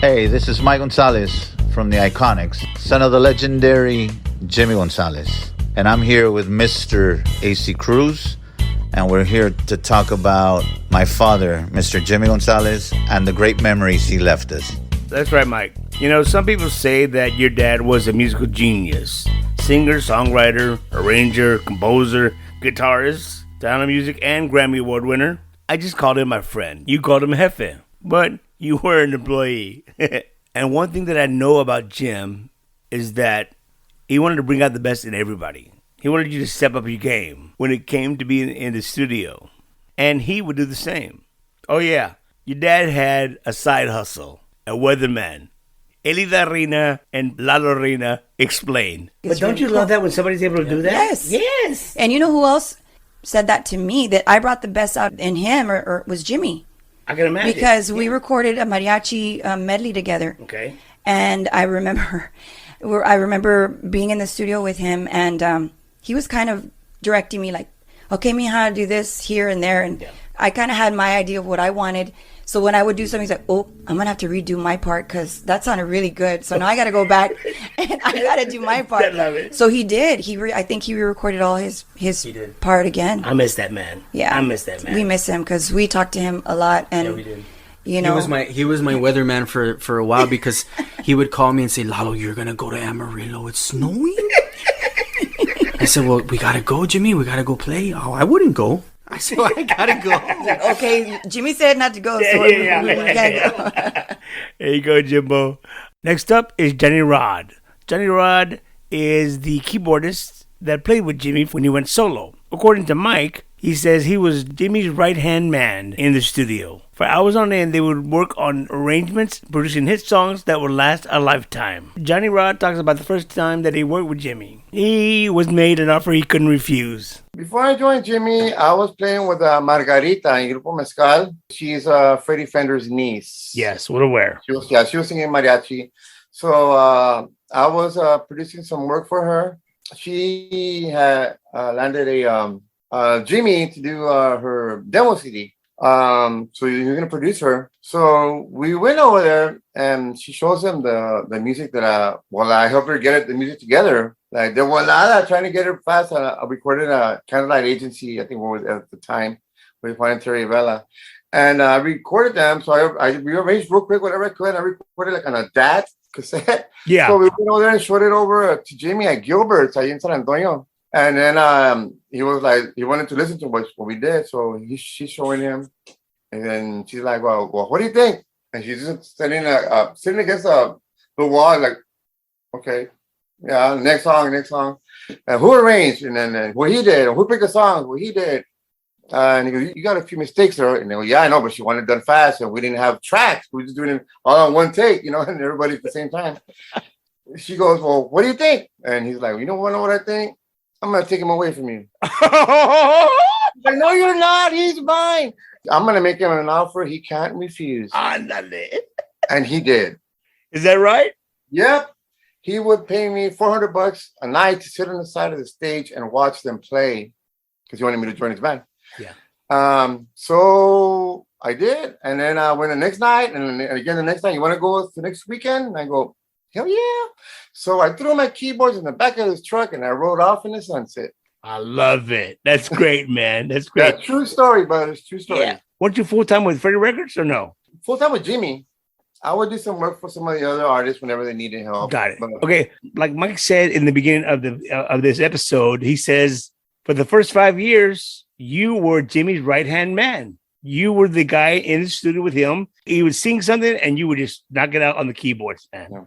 Hey, this is Mike Gonzalez from the Iconics, son of the legendary Jimmy Gonzalez. And I'm here with Mr. AC Cruz, and we're here to talk about my father, Mr. Jimmy Gonzalez, and the great memories he left us. That's right, Mike. You know, some people say that your dad was a musical genius. Singer, songwriter, arranger, composer, guitarist, Sound of Music, and Grammy Award winner. I just called him my friend. You called him Jefe. But you were an employee. And one thing that I know about Jim is that he wanted to bring out the best in everybody. He wanted you to step up your game when it came to being in the studio. And he would do the same. Oh yeah, your dad had a side hustle, a weatherman. Elida Reyna and Lalo Reyna explain. But don't you love that when somebody's able to do that? Yes. Yes. And you know who else said that to me, that I brought the best out in him, or was Jimmy. I can imagine. Because we recorded a mariachi medley together. Okay. And I remember being in the studio with him, and he was kind of directing me like, okay, mija, do this here and there. And I kind of had my idea of what I wanted. So when I would do something, he's like, oh, I'm going to have to redo my part because that sounded really good. So now I got to go back and I got to do my part. I love it. So he did. I think he re-recorded all his part again. I miss that man. Yeah. I miss that man. We miss him because we talked to him a lot. And, yeah, we did. You know, he was my weatherman for a while because he would call me and say, Lalo, you're going to go to Amarillo. It's snowing. I said, well, we got to go, Jimmy. We got to go play. Oh, I wouldn't go. I said, well, I got to go. Okay, Jimmy said not to go, so we can't go. There you go, Jimbo. Next up is Johnny Rod. Johnny Rod is the keyboardist that played with Jimmy when he went solo. According to Mike, he says he was Jimmy's right-hand man in the studio. For hours on end, they would work on arrangements, producing hit songs that would last a lifetime. Johnny Rod talks about the first time that he worked with Jimmy. He was made an offer he couldn't refuse. Before I joined Jimmy, I was playing with Margarita in Grupo Mezcal. She's Freddie Fender's niece. Yes, we're aware. She was singing mariachi. So I was producing some work for her. She had landed Jimmy to do her demo CD. So you're gonna produce her. So we went over there, and she shows him the music that I helped her get the music together. Like the Volada, trying to get her fast. I recorded a Candlelight Agency, I think what was at the time, with Juan and Terry Vela, and I recorded them. So I rearranged real quick whatever I could. I recorded like on a DAT cassette. Yeah. So we went over there and showed it over to Jimmy at Gilbert's in San Antonio. And then he was like, he wanted to listen to what we did. So she's showing him. And then she's like, well, what do you think? And she's just sitting against the wall, like, okay, yeah, next song. And who arranged? And then he did. And who picked the songs? Well, he did. And he goes, you got a few mistakes there. And they go, yeah, I know, but she wanted it done fast. And we didn't have tracks. We were just doing it all on one take, and everybody at the same time. She goes, well, what do you think? And he's like, you know what I think? I'm going to take him away from you. Like, no, you're not. He's mine. I'm going to make him an offer he can't refuse. Ándale. And he did. Is that right? Yep. He would pay me $400 a night to sit on the side of the stage and watch them play because he wanted me to join his band. Yeah. So I did. And then I went the next night. And again, the next night, you want to go the next weekend? And I go, hell yeah. So I threw my keyboards in the back of his truck and I rode off in the sunset. I love it. That's great, man. That's great. Yeah, true story, but it's true story. Yeah. Weren't you full-time with Freddie Records or no? Full-time with Jimmy. I would do some work for some of the other artists whenever they needed help. Got it. Okay. Like Mike said in the beginning of this episode, he says, for the first 5 years, you were Jimmy's right-hand man. You were the guy in the studio with him. He would sing something and you would just knock it out on the keyboards, man. Yeah.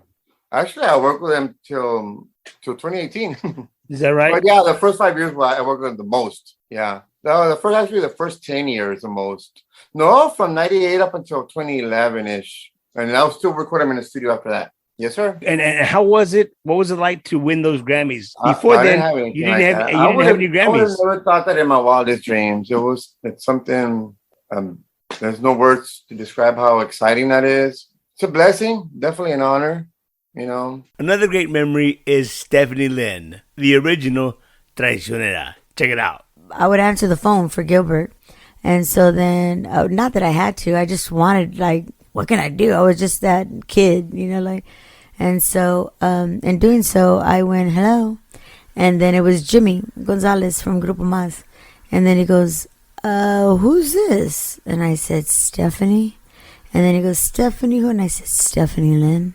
Actually, I worked with him till 2018. Is that right? But yeah, the first 5 years I worked with him the most. Yeah. No, the first 10 years the most. No, from 98 up until 2011-ish. And I was still recording in the studio after that. Yes, sir. And how was it? What was it like to win those Grammys? Before then, you didn't have any Grammys. I would have never thought that in my wildest dreams. It's something, there's no words to describe how exciting that is. It's a blessing, definitely an honor, Another great memory is Stephanie Lynn, the original Traicionera. Check it out. I would answer the phone for Gilbert. And so then, not that I had to, I just wanted, what can I do? I was just that kid, and so in doing so, I went, hello. And then it was Jimmy Gonzalez from Grupo Más. And then he goes, who's this? And I said, Stephanie. And then he goes, Stephanie who? And I said, Stephanie Lynn.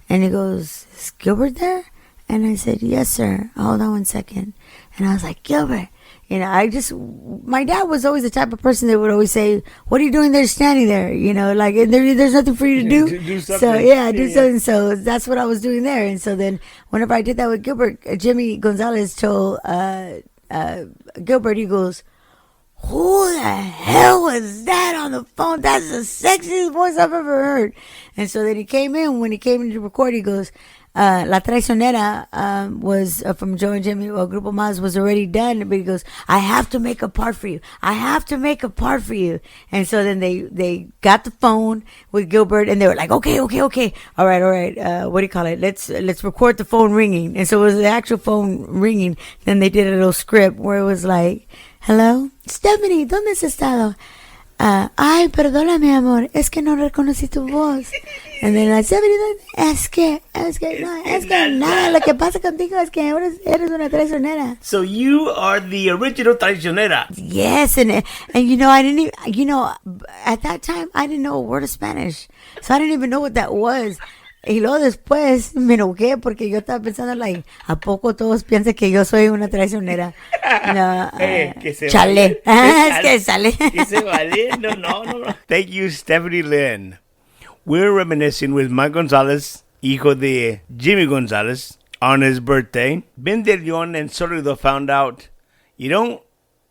And he goes, is Gilbert there? And I said, yes, sir. Hold on one second. And I was like, Gilbert. My dad was always the type of person that would always say, what are you doing there standing there? There's nothing for you to do. Do something. So, do something. So that's what I was doing there. And so then whenever I did that with Gilbert, Jimmy Gonzalez told Gilbert, he goes, who the hell was that on the phone? That's the sexiest voice I've ever heard. And so then when he came in to record, he goes, La Traicionera was from Joe and Jimmy, Grupo Más was already done, but he goes, I have to make a part for you. I have to make a part for you. And so then they got the phone with Gilbert, and they were like, okay. All right. What do you call it? Let's record the phone ringing. And so it was the actual phone ringing. Then they did a little script where it was like, hello, Stephanie, ¿dónde has estado? Ay, perdona, mi amor, es que no reconocí tu voz. And then I said, es que nada, lo que pasa contigo es que eres una traicionera. So you are the original traicionera. Yes, and I didn't even, at that time, I didn't know a word of Spanish. So I didn't even know what that was. Y luego después me enojé porque yo estaba pensando, ¿a poco todos piensan que yo soy una traicionera? No, que se chale. Es que sale. Que se vale. No. Thank you, Stephanie Lynn. We're reminiscing with Mike Gonzalez, hijo de Jimmy Gonzalez, on his birthday. Ben de Leon and Solido found out you don't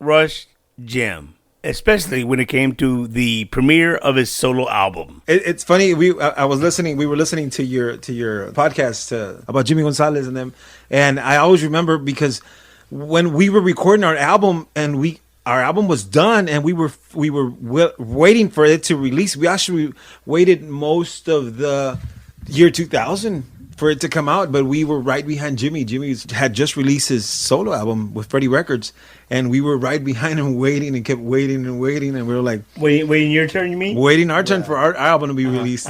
rush Jim, especially when it came to the premiere of his solo album. It's funny. We were listening to your podcast about Jimmy Gonzalez and them, and I always remember because when we were recording our album and our album was done and we were waiting for it to release. We actually waited most of the year 2000 for it to come out, but we were right behind Jimmy. Jimmy had just released his solo album with Freddie Records, and we were right behind him waiting and kept waiting, and we were like... Waiting your turn, you mean? Waiting our turn for our album to be released.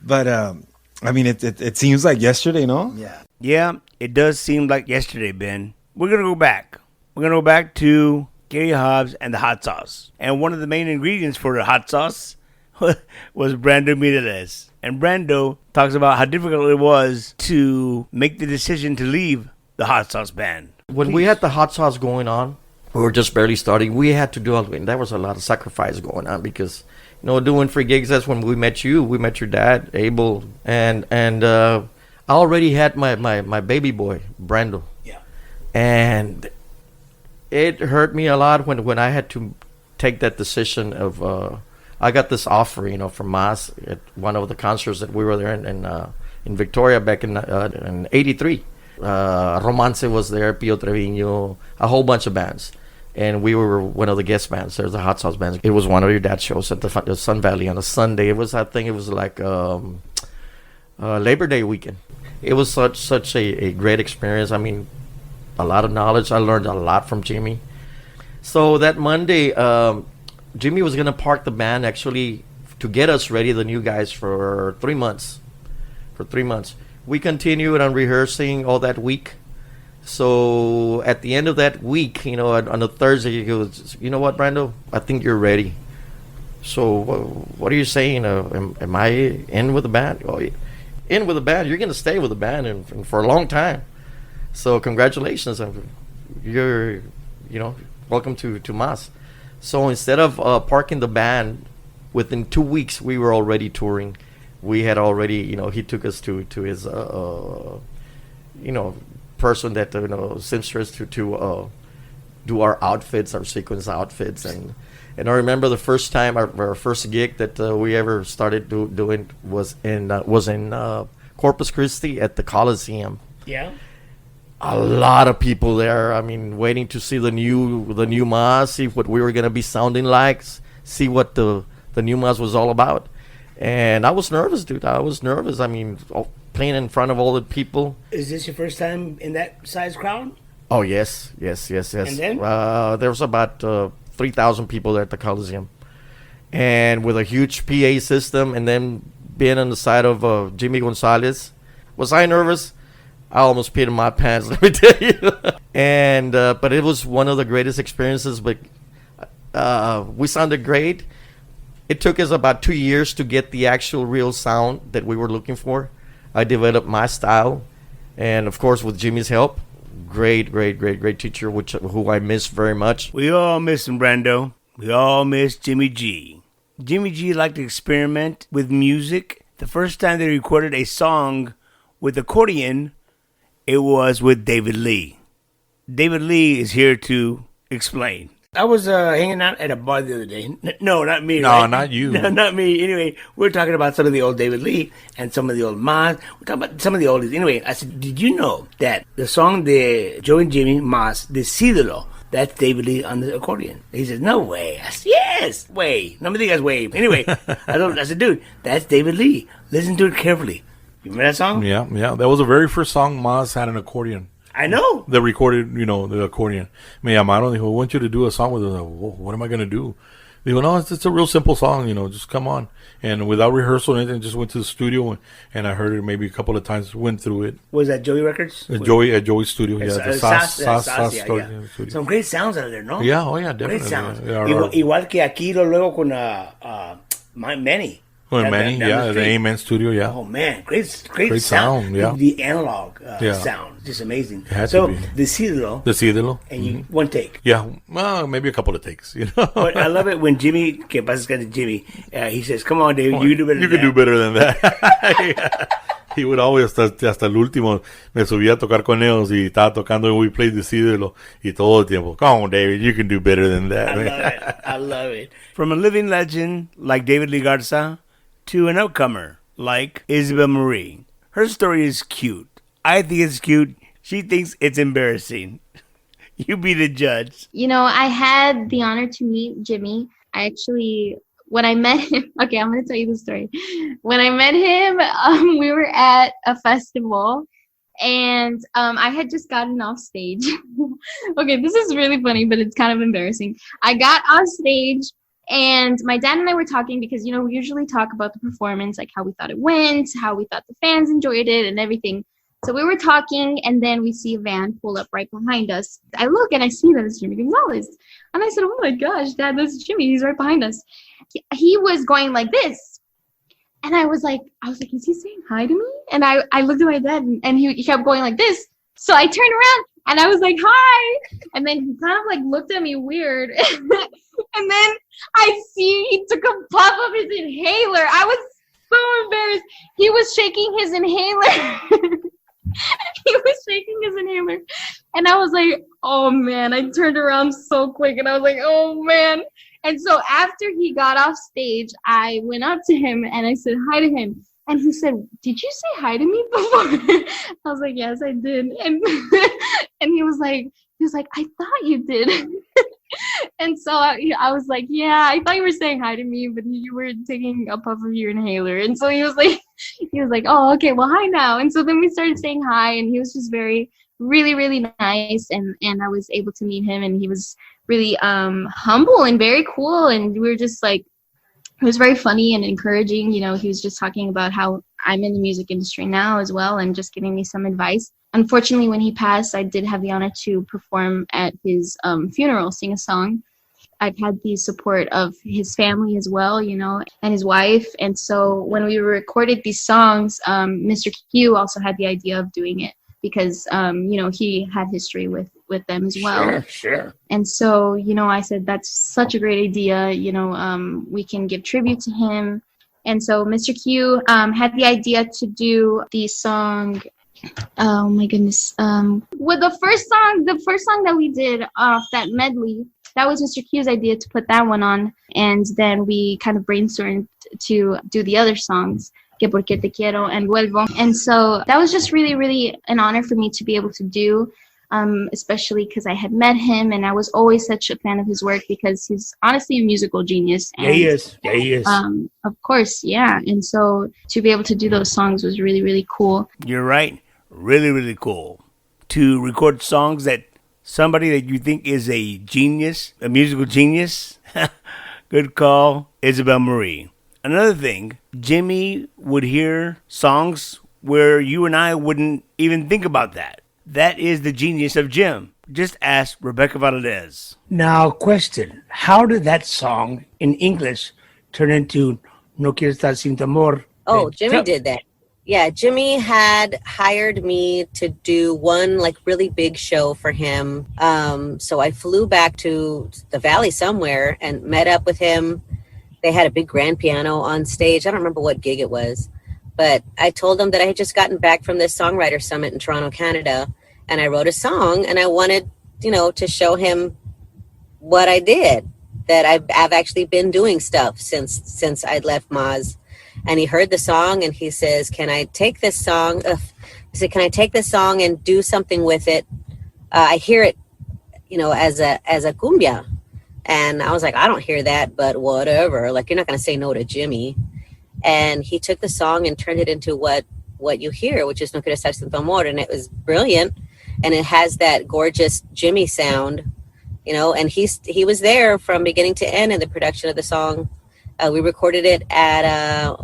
But, it seems like yesterday, no? Yeah, it does seem like yesterday, Ben. We're going to go back. We're going to go back to Gary Hobbs and the hot sauce. And one of the main ingredients for the hot sauce was Brando Mireles. And Brando talks about how difficult it was to make the decision to leave the hot sauce band. When we had the hot sauce going on, we were just barely starting. We had to do all, and there was a lot of sacrifice going on because, doing free gigs. That's when we met you. We met your dad, Abel, and I already had my baby boy, Brando. Yeah. And it hurt me a lot when I had to take that decision of. I got this offer, from Mas at one of the concerts that we were there in Victoria back in '83. Romance was there, Pio Treviño, a whole bunch of bands, and we were one of the guest bands. There's the hot sauce bands. It was one of your dad's shows at the Sun Valley on a Sunday. It was like Labor Day weekend. It was such a great experience. I mean, a lot of knowledge. I learned a lot from Jimmy. So that Monday, Jimmy was going to park the band actually to get us ready, the new guys, for 3 months. We continued on rehearsing all that week. So at the end of that week, on a Thursday, he goes, you know what, Brando? I think you're ready. So what are you saying? Am I in with the band? Oh, in with the band? You're going to stay with the band and for a long time. So congratulations. You're, welcome to Mas. So instead of parking the band, within 2 weeks, we were already touring. We had already, he took us to his, person that, seamstress to do our outfits, our sequence outfits. And I remember the first time, our first gig that we ever started doing was in Corpus Christi at the Coliseum. Yeah. A lot of people there. I mean, waiting to see the new Mas, see what we were gonna be sounding like, see what the new Mas was all about. And I was nervous, dude. I was nervous. I mean, playing in front of all the people. Is this your first time in that size crowd? Oh yes. And then there was about 3,000 people there at the Coliseum, and with a huge PA system, and then being on the side of Jimmy Gonzalez. Was I nervous? I almost peed in my pants, let me tell you. And but it was one of the greatest experiences. But we sounded great. It took us about 2 years to get the actual real sound that we were looking for. I developed my style, and of course with Jimmy's help. Great teacher, who I miss very much. We all miss him, Brando. We all miss Jimmy G. Jimmy G liked to experiment with music. The first time they recorded a song with accordion, it was with David Lee. David Lee is here to explain. I was hanging out at a bar the other day. No, not me. No, right? not you. No, not me. Anyway, we're talking about some of the old David Lee and some of the old Mas. We're talking about some of the oldies. Anyway, I said, did you know that the song de Joe and Jimmy Mas, Decídelo, that's David Lee on the accordion? He says, no way. I said, yes, way. No me digas way. Anyway, I said, dude, that's David Lee. Listen to it carefully. You remember that song? Yeah. That was the very first song Mas had an accordion. I know. They recorded, the accordion. Me llamaron, dijo, I want you to do a song with it. What am I going to do? Digo, no, it's a real simple song, just come on. And without rehearsal or anything, just went to the studio and I heard it maybe a couple of times, went through it. Was that Joey Records? At Joey's studio, yeah. The SAS studio. Some great sounds out of there, no? Yeah, definitely. Great sounds. Yeah, Igual que aquí, luego con Manny. The Amen Studio, yeah. Oh man, great sound, yeah. The analog sound, just amazing. So, Decídelo. And you one take. Yeah, well, maybe a couple of takes, But I love it when Jimmy, que pasa que Jimmy, he says, "Come on, David, you do better. You can do better than that." He would always, hasta el último, me subía a tocar con ellos y estaba tocando and we played Decídelo y todo el tiempo. Come on, David, you can do better than that. I love it. From a living legend like David Lee Grarza to an outcomer like Isabelle Marie. Her story is cute. I think it's cute. She thinks it's embarrassing. You be the judge. I had the honor to meet Jimmy. When I met him, okay, I'm going to tell you the story. When I met him, we were at a festival and I had just gotten off stage. Okay, this is really funny, but it's kind of embarrassing. I got off stage and my dad and I were talking because, we usually talk about the performance, like how we thought it went, how we thought the fans enjoyed it and everything. So we were talking and then we see a van pull up right behind us. I look and I see that it's Jimmy Gonzalez. And I said, oh my gosh, Dad, that's Jimmy. He's right behind us. He was going like this. And I was like, is he saying hi to me? And I looked at my dad and he kept going like this. So I turned around and I was like, hi. And then he kind of like looked at me weird. And then I see he took a puff of his inhaler. I was so embarrassed. He was shaking his inhaler. And I was like, oh man, I turned around so quick and I was like, oh man. And so after he got off stage, I went up to him and I said hi to him. And he said, did you say hi to me before? I was like, yes, I did. And he was like, I thought you did. And so I was like, yeah, I thought you were saying hi to me, but you were taking a puff of your inhaler. And so he was like, oh, okay, well, hi now. And so then we started saying hi, and he was just very, really, really nice. And I was able to meet him, and he was really humble and very cool. And we were just like, it was very funny and encouraging. He was just talking about how I'm in the music industry now as well, and just giving me some advice. Unfortunately, when he passed, I did have the honor to perform at his funeral, sing a song. I've had the support of his family as well, and his wife. And so when we recorded these songs, Mr. Q also had the idea of doing it because, he had history with them as well. Sure. And so, I said, that's such a great idea. We can give tribute to him. And so Mr. Q had the idea to do the song. Oh my goodness. With the first song that we did off that medley, that was Mr. Q's idea to put that one on. And then we kind of brainstormed to do the other songs, Que Porque Te Quiero and Vuelvo. And so that was just really, really an honor for me to be able to do, especially because I had met him and I was always such a fan of his work because he's honestly a musical genius. And, he is. Of course, yeah. And so to be able to do those songs was really, really cool. You're right. Really, really cool. To record songs that somebody that you think is a genius, a musical genius, Good call, Isabelle Marie. Another thing, Jimmy would hear songs where you and I wouldn't even think about that. That is the genius of Jim. Just ask Rebecca Valadez. Now, question. How did that song in English turn into No Quiero Estar Sin Tu Amor? Oh, Jimmy did that. Yeah, Jimmy had hired me to do one like really big show for him. So I flew back to the Valley somewhere and met up with him. They had a big grand piano on stage. I don't remember what gig it was, but I told them that I had just gotten back from this songwriter summit in Toronto, Canada, and I wrote a song, and I wanted, to show him what I did, that I've actually been doing stuff since I'd left Maz. And he heard the song and he says, can I take this song? He said, can I take this song and do something with it? I hear it, as a cumbia. And I was like, I don't hear that, but whatever. Like, you're not going to say no to Jimmy. And he took the song and turned it into what you hear, which is No Quiero Estar Sin Tu Amor. And it was brilliant. And it has that gorgeous Jimmy sound, and he was there from beginning to end in the production of the song. We recorded it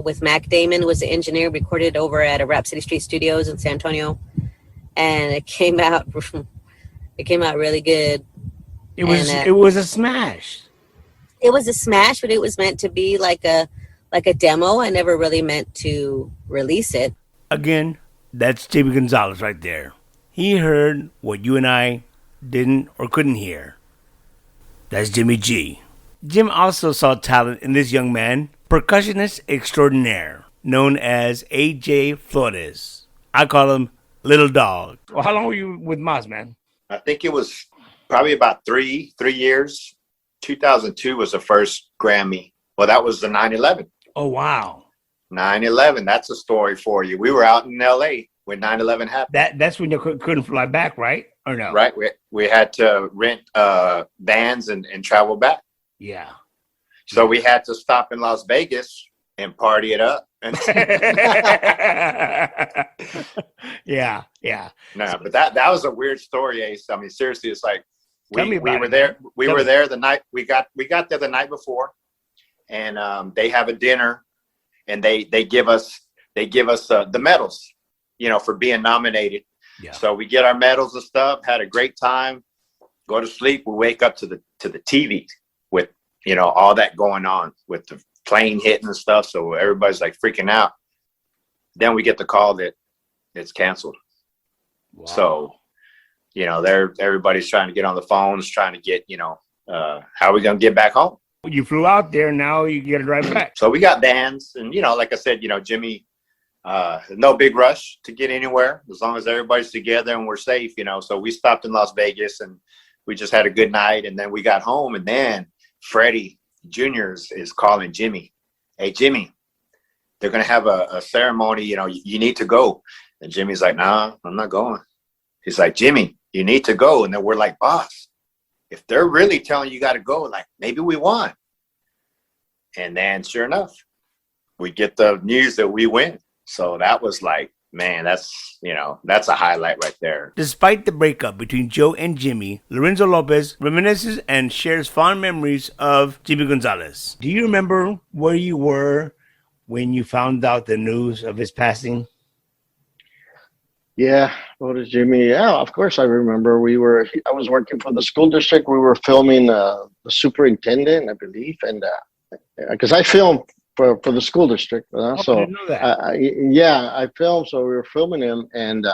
with Mac Damon was the engineer, recorded it over at Rhapsody Street Studios in San Antonio. And it came out really good. It was a smash. It was a smash, but it was meant to be like a demo. I never really meant to release it. Again, that's Jimmy Gonzalez right there. He heard what you and I didn't or couldn't hear. That's Jimmy G. Jim also saw talent in this young man, percussionist extraordinaire, known as A.J. Flores. I call him Little Dog. Well, how long were you with Maz, man? I think it was probably about three years. 2002 was the first Grammy. Well, that was the 9/11. Oh, wow. 9/11, that's a story for you. We were out in L.A. when 9/11 happened. That's when you couldn't fly back, right? Or no? Right. We had to rent vans and travel back. Yeah. So we had to stop in Las Vegas and party it up. Yeah. No, but that was a weird story, Ace. I mean, seriously, it's like we were there. We were there the night we got there the night before, and they have a dinner, and they give us the medals, for being nominated. Yeah. So we get our medals and stuff. Had a great time. Go to sleep. We wake up to the TV with all that going on with the plane hitting and stuff. So everybody's like freaking out. Then we get the call that it's canceled. Wow. So, everybody's trying to get on the phones, trying to get, how are we going to get back home? You flew out there. Now you got to drive back. So we got vans and, like I said, Jimmy, no big rush to get anywhere as long as everybody's together and we're safe, So we stopped in Las Vegas and we just had a good night. And then we got home and then Freddie Jr. is calling Jimmy. Hey, Jimmy, they're going to have a ceremony. You need to go. And Jimmy's like, nah, I'm not going. He's like, Jimmy, you need to go. And then we're like, boss, if they're really telling you got to go, like maybe we won. And then sure enough, we get the news that we win. So that was like, man, that's a highlight right there. Despite the breakup between Joe and Jimmy, Lorenzo Lopez reminisces and shares fond memories of Jimmy Gonzalez. Do you remember where you were when you found out the news of his passing? Yeah, what is Jimmy? Yeah, of course I remember. I was working for the school district. We were filming the superintendent, I believe, and because I filmed for the school district. I didn't know that. I filmed, so we were filming him, and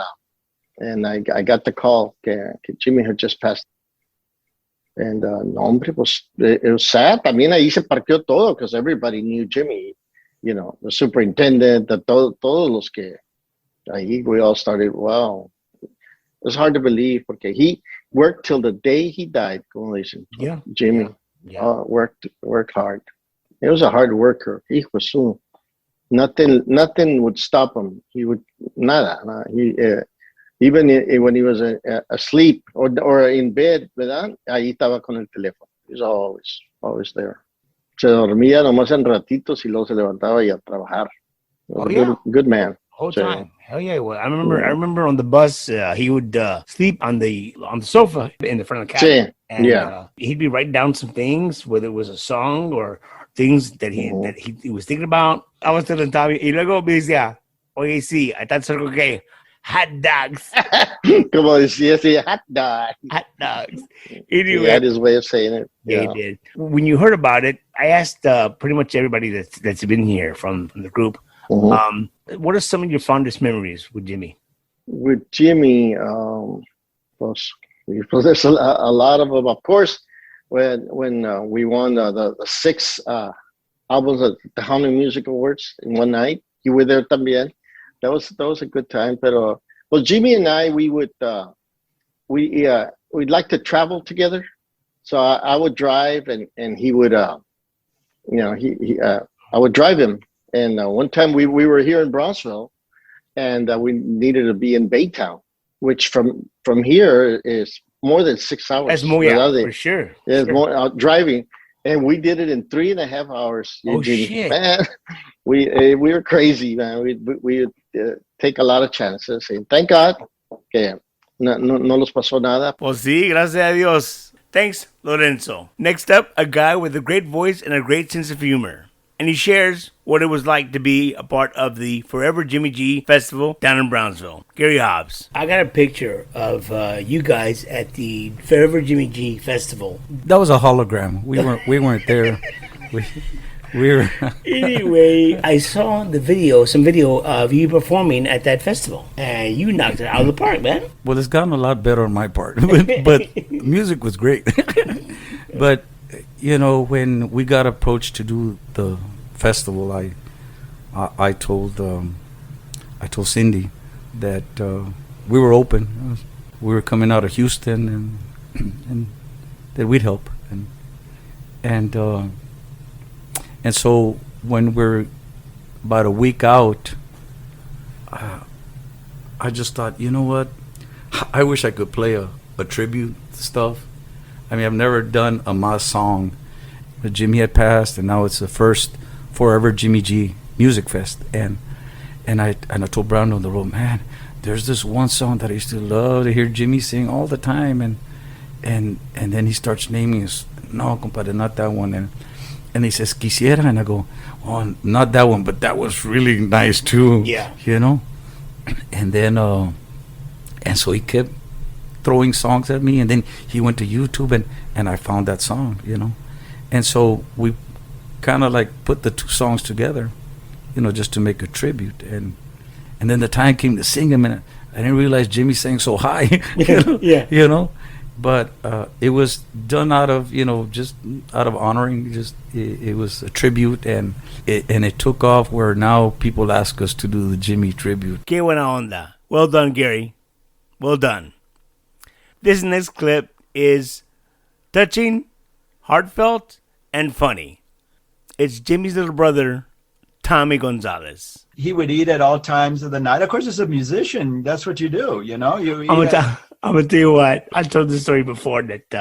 I got the call that Jimmy had just passed. And it was sad. I mean, ahí se parqueó todo because everybody knew Jimmy, the superintendent, todos los que ahí we all started, wow. It was hard to believe because he worked till the day he died. Yeah. Jimmy worked hard. He was a hard worker. Nothing would stop him. He would nada. Even when he was asleep or in bed, ¿verdad? Ahí estaba con el teléfono. He was always there. Se dormía nomás en ratitos y luego se levantaba y a trabajar. Good man. Whole time. Hell yeah. Well, I remember on the bus, he would sleep on the sofa in the front of the cabin. And he'd be writing down some things, whether it was a song or things that he was thinking about. I was telling Tommy, y luego me decía, oye, sí, I thought so, okay, hot dogs. Como decía, sí, hot dogs. Hot dogs. Anyway, he had his way of saying it. Yeah, he did. When you heard about it, I asked pretty much everybody that's been here from the group, what are some of your fondest memories with Jimmy? With Jimmy, there's a lot of them. Of course, when we won the 6 albums at the Honey Music Awards in one night, you were there también. That was a good time. Pero well, Jimmy and I, we'd like to travel together. So I would drive and he would, I would drive him. And one time we were here in Bronxville, and we needed to be in Baytown, which from here is more than 6 hours. That's more, for sure. Yeah, it's more driving, and we did it in 3.5 hours. Oh, shit. Man, we were crazy, man. We take a lot of chances, and thank God que no nos pasó nada. Pues sí, gracias a Dios. Thanks, Lorenzo. Next up, a guy with a great voice and a great sense of humor. And he shares what it was like to be a part of the Forever Jimmy G Festival down in Brownsville. Gary Hobbs. I got a picture of you guys at the Forever Jimmy G Festival. That was a hologram. We weren't there. We were. Anyway, I saw some video of you performing at that festival, and you knocked it out of the park, man. Well, it's gotten a lot better on my part, but music was great. But when we got approached to do the festival, I told Cindy that we were open. We were coming out of Houston, and that we'd help. And so when we're about a week out, I just thought, you know what? I wish I could play a tribute stuff. I mean, I've never done a Mas song. But Jimmy had passed, and now it's the first Forever Jimmy G Music Fest. And I told Brown on the road, man, there's this one song that I used to love to hear Jimmy sing all the time. And then he starts naming us. No, compadre, not that one. And he says, Quisiera. And I go, oh, not that one, but that was really nice too. Yeah. And then, and so he kept throwing songs at me, and then he went to YouTube and I found that song, and so we kind of like put the two songs together, just to make a tribute, and then the time came to sing them, and I didn't realize Jimmy sang so high. Yeah. But it was done out of just out of honoring, it was a tribute, and it took off where now people ask us to do the Jimmy tribute. Qué buena onda. Well done, Gary. Well done. This next clip is touching, heartfelt, and funny. It's Jimmy's little brother, Tommy Gonzalez. He would eat at all times of the night. Of course, as a musician, that's what you do, You eat I'm gonna tell you what. I told this story before that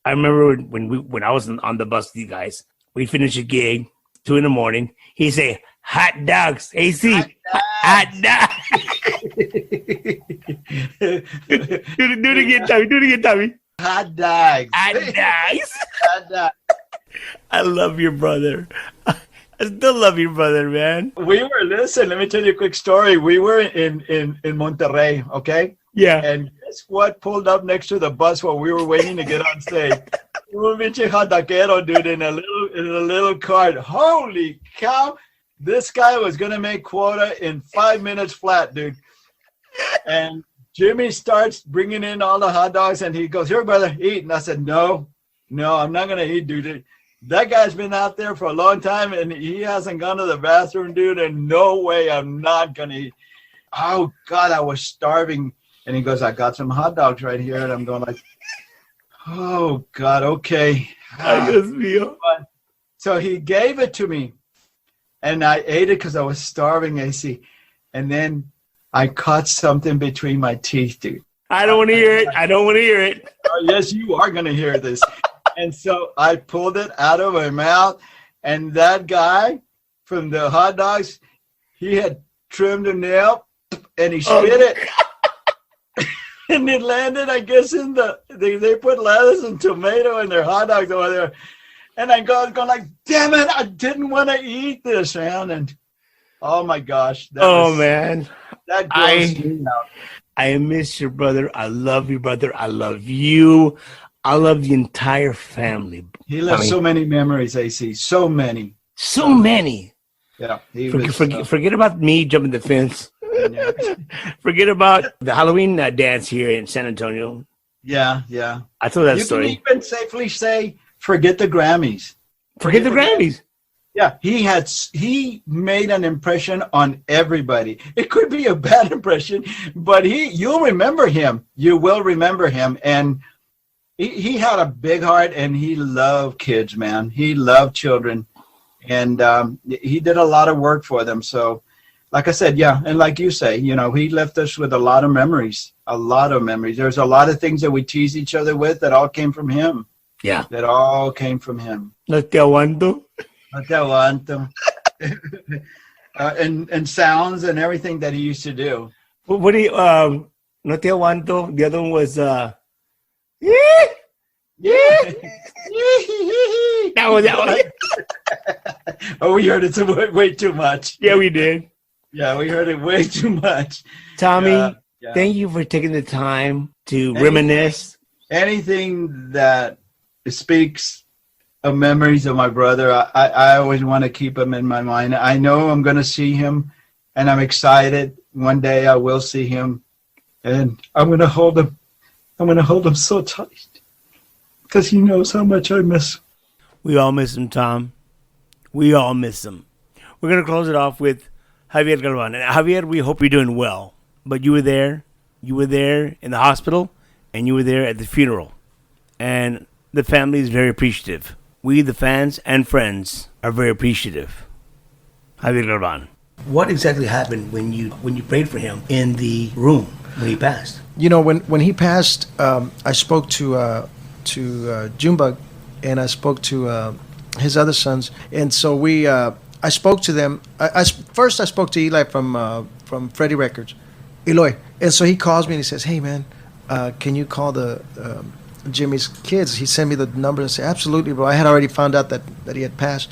I remember when I was on the bus with you guys. We finished a gig, 2 a.m. He said, "Hot dogs, AC, hot dogs." do it again, Tommy. Hot dogs. Hot dogs. Hot dogs. I love your brother. I still love your brother, man. Listen, let me tell you a quick story. We were in Monterrey, okay? Yeah. And guess what pulled up next to the bus while we were waiting to get on stage? Un pinche hot doguero, dude, in a little cart. Holy cow. This guy was going to make quota in 5 minutes flat, dude. And Jimmy starts bringing in all the hot dogs, and he goes, "Here, brother, eat." And I said, no, I'm not going to eat, dude. That guy's been out there for a long time, and he hasn't gone to the bathroom, dude, and no way I'm not going to eat. Oh, God, I was starving. And he goes, "I got some hot dogs right here." And I'm going like, oh, God, okay. So he gave it to me, and I ate it because I was starving, AC. And then I caught something between my teeth, dude. I don't want to hear it. Oh, yes, you are going to hear this. And so I pulled it out of my mouth, and that guy from the hot dogs, he had trimmed a nail, and he spit it. And it landed, I guess, in they put lettuce and tomato in their hot dogs over there. And I go like, damn it, I didn't want to eat this, man. And oh my gosh. Man. That grossed me out. I miss your brother. I love you, brother. I love you. I love the entire family. He left so many memories, AC. So many. So many. Yeah. Forget about me jumping the fence. Yeah. Forget about the Halloween dance here in San Antonio. Yeah. I told that story. You can even safely say, forget the Grammys. Forget the Grammys. Yeah, he made an impression on everybody. It could be a bad impression, but you'll remember him. You will remember him. And he had a big heart, and he loved kids, man. He loved children. And he did a lot of work for them. So, like I said, yeah, and like you say, he left us with a lot of memories. A lot of memories. There's a lot of things that we tease each other with that all came from him. Yeah. That all came from him. No te aguanto. No te aguanto. And sounds and everything that he used to do. What do you, no te aguanto? The other one was, yeah. That was. Oh, we heard it way too much. Yeah, we did. Yeah, we heard it way too much. Tommy, thank you for taking the time to reminisce. Anything that speaks of memories of my brother, I always want to keep him in my mind. I know I'm going to see him, and I'm excited. One day I will see him, and I'm going to hold him. I'm going to hold him so tight because he knows how much I miss him. We all miss him, Tom. We all miss him. We're going to close it off with Javier Galvan. And Javier, we hope you're doing well. But you were there. You were there in the hospital, and you were there at the funeral. And the family is very appreciative. We, the fans and friends, are very appreciative. Javier Galvan. What exactly happened when you prayed for him in the room when he passed? When he passed, I spoke to Junebug, and I spoke to his other sons, and so I spoke to them. First I spoke to Eli from Freddie Records, Eloy, and so he calls me and he says, "Hey man, can you call the Jimmy's kids?" He sent me the number and I said, "Absolutely, bro." I had already found out that he had passed.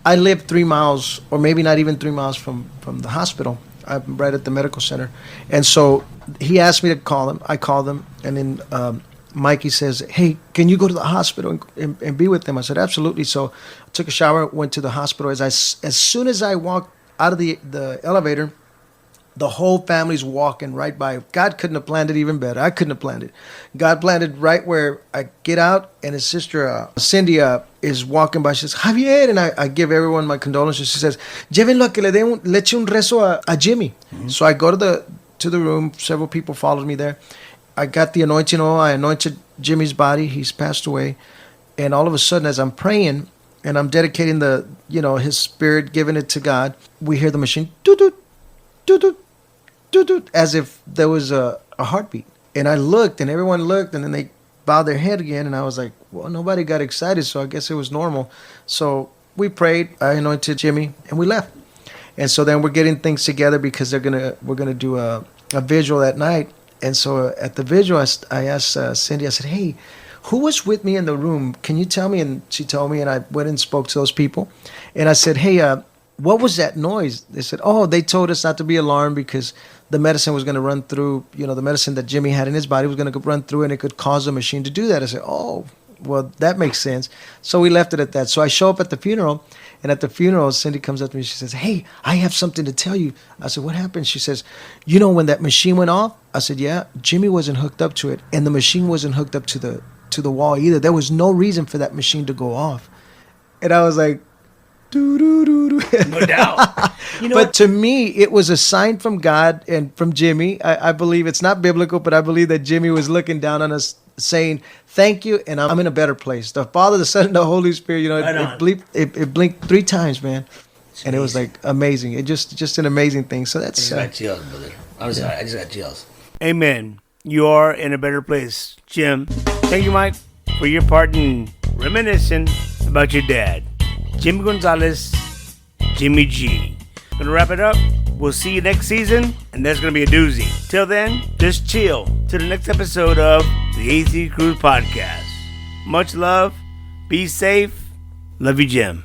I live 3 miles, or maybe not even 3 miles from the hospital. I'm right at the medical center, and so he asked me to call him. I called him, and then Mikey says, "Hey, can you go to the hospital and be with them?" I said, "Absolutely." So I took a shower, went to the hospital. As soon as I walked out of the elevator, the whole family's walking right by. God couldn't have planned it even better. I couldn't have planned it. God planned it right where I get out, and his sister Cindy is walking by. She says, "Javier," and I give everyone my condolences. She says, "Llévenlo que le eche un rezo a Jimmy." Mm-hmm. So I go to the room. Several people followed me there. I got the anointing oil. I anointed Jimmy's body. He's passed away. And all of a sudden, as I'm praying and I'm dedicating his spirit, giving it to God, we hear the machine, doo-doo, doo-doo, doo-doo, as if there was a heartbeat. And I looked, and everyone looked, and then they bowed their head again. And I was like, well, nobody got excited, so I guess it was normal. So we prayed. I anointed Jimmy, and we left. And so then we're getting things together because we're gonna do a visual that night. And so at the visual, I asked Cindy, I said, "Hey, who was with me in the room? Can you tell me?" And she told me, and I went and spoke to those people. And I said, "Hey, what was that noise?" They said, "Oh, they told us not to be alarmed because the medicine was going to run through, the medicine that Jimmy had in his body was going to run through and it could cause the machine to do that." I said, "Oh, well, that makes sense." So we left it at that. So I show up at the funeral. And at the funeral, Cindy comes up to me. She says, "Hey, I have something to tell you." I said, "What happened?" She says, "When that machine went off?" I said, "Yeah, Jimmy wasn't hooked up to it. And the machine wasn't hooked up to the wall either. There was no reason for that machine to go off." And I was like, doo-doo-doo-doo. No doubt. But to me, it was a sign from God and from Jimmy. I believe it's not biblical, but I believe that Jimmy was looking down on us saying, "Thank you, and I'm in a better place." The Father, the Son, and the Holy Spirit, it blinked 3 times, man. And it was like amazing. It just an amazing thing. So that's... I just got chills, brother. I just got chills. Amen. You are in a better place, Jim. Thank you, Mike, for your part in reminiscing about your dad. Jimmy Gonzalez, Jimmy G. Gonna wrap it up We'll see you next season, and that's going to be a doozy. Till then, just chill to the next episode of the AC Cruz Podcast. Much love. Be safe. Love you, Jim.